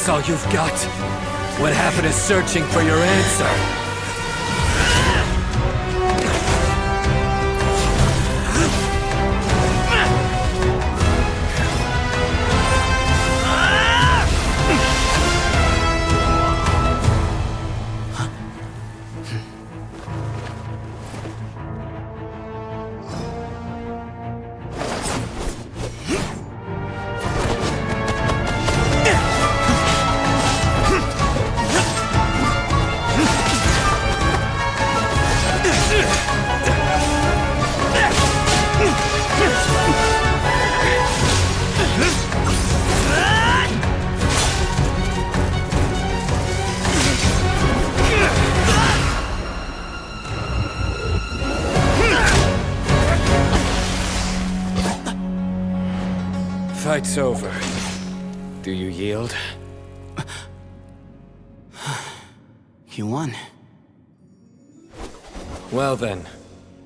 That's all you've got? What happened to searching for your answer? Fight's over. Do you yield? You won. Well then,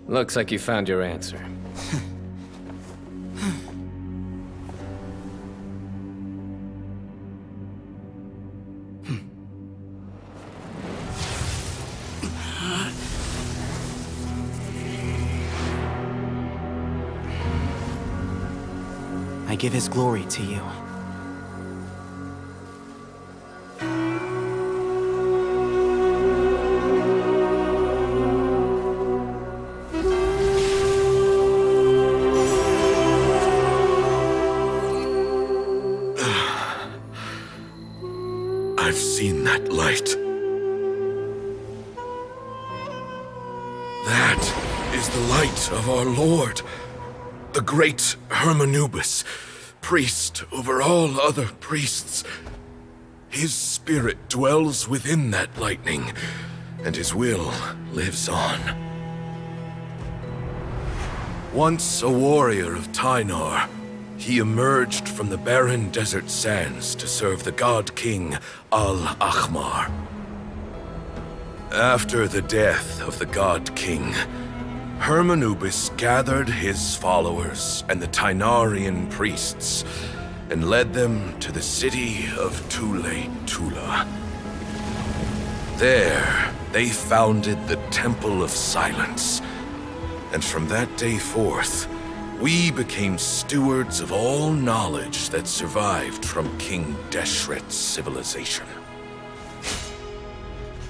looks like you found your answer. I give his glory to you. I've seen that light. That is the light of our Lord, the great Hermanubis, priest over all other priests. His spirit dwells within that lightning, and his will lives on. Once a warrior of Tynar, he emerged from the barren desert sands to serve the god king Al-Ahmar. After the death of the god king, Hermanubis gathered his followers and the Tynarian priests and led them to the city of Tule-Tula. There, they founded the Temple of Silence, and from that day forth, we became stewards of all knowledge that survived from King Deshret's civilization.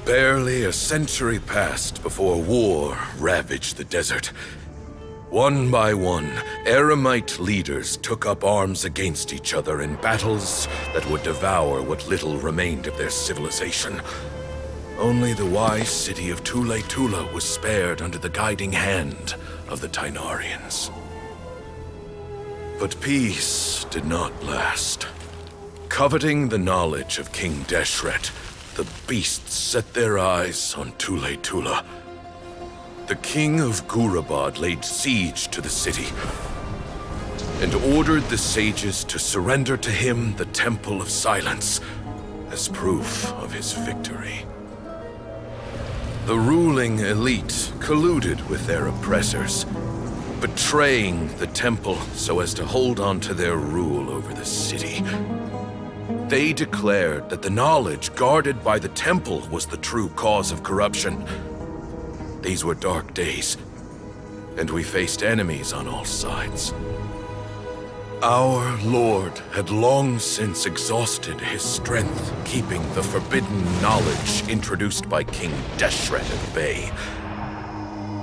Barely a century passed before war ravaged the desert. One by one, Eremite leaders took up arms against each other in battles that would devour what little remained of their civilization. Only the wise city of Tule-Tula was spared under the guiding hand of the Tynarians. But peace did not last. Coveting the knowledge of King Deshret, the beasts set their eyes on Tule-Tula. The king of Gurabad laid siege to the city and ordered the sages to surrender to him the Temple of Silence as proof of his victory. The ruling elite colluded with their oppressors, betraying the temple so as to hold on to their rule over the city. They declared that the knowledge guarded by the temple was the true cause of corruption. These were dark days, and we faced enemies on all sides. Our Lord had long since exhausted his strength, keeping the forbidden knowledge introduced by King Deshret at bay.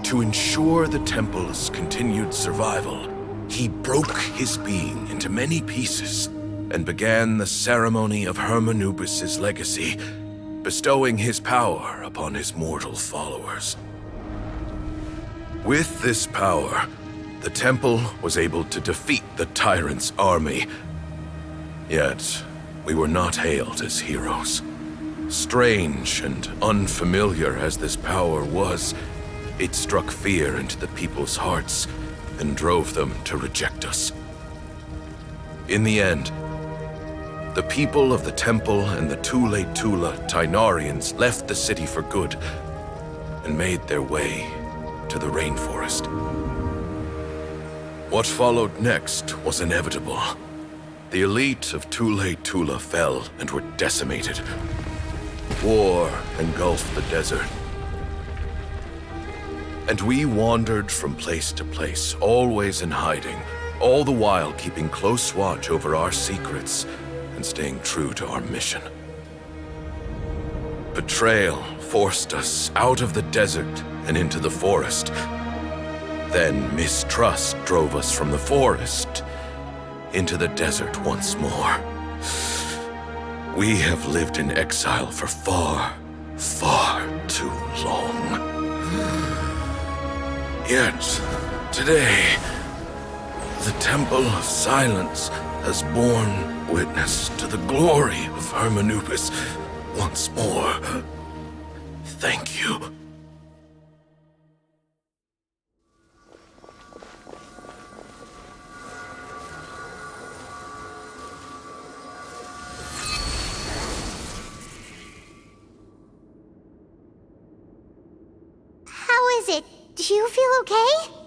To ensure the temple's continued survival, he broke his being into many pieces and began the ceremony of Hermanubis' legacy, bestowing his power upon his mortal followers. With this power, the temple was able to defeat the tyrant's army. Yet, we were not hailed as heroes. Strange and unfamiliar as this power was, it struck fear into the people's hearts and drove them to reject us. In the end, the people of the temple and the Tule-Tula Tynarians left the city for good and made their way to the rainforest. What followed next was inevitable. The elite of Tula fell and were decimated. War engulfed the desert. And we wandered from place to place, always in hiding, all the while keeping close watch over our secrets and staying true to our mission. Betrayal forced us out of the desert and into the forest. Then mistrust drove us from the forest into the desert once more. We have lived in exile for far, far too long. Yet, today, the Temple of Silence has borne witness to the glory of Hermanupus once more. Thank you. How is it? Do you feel okay?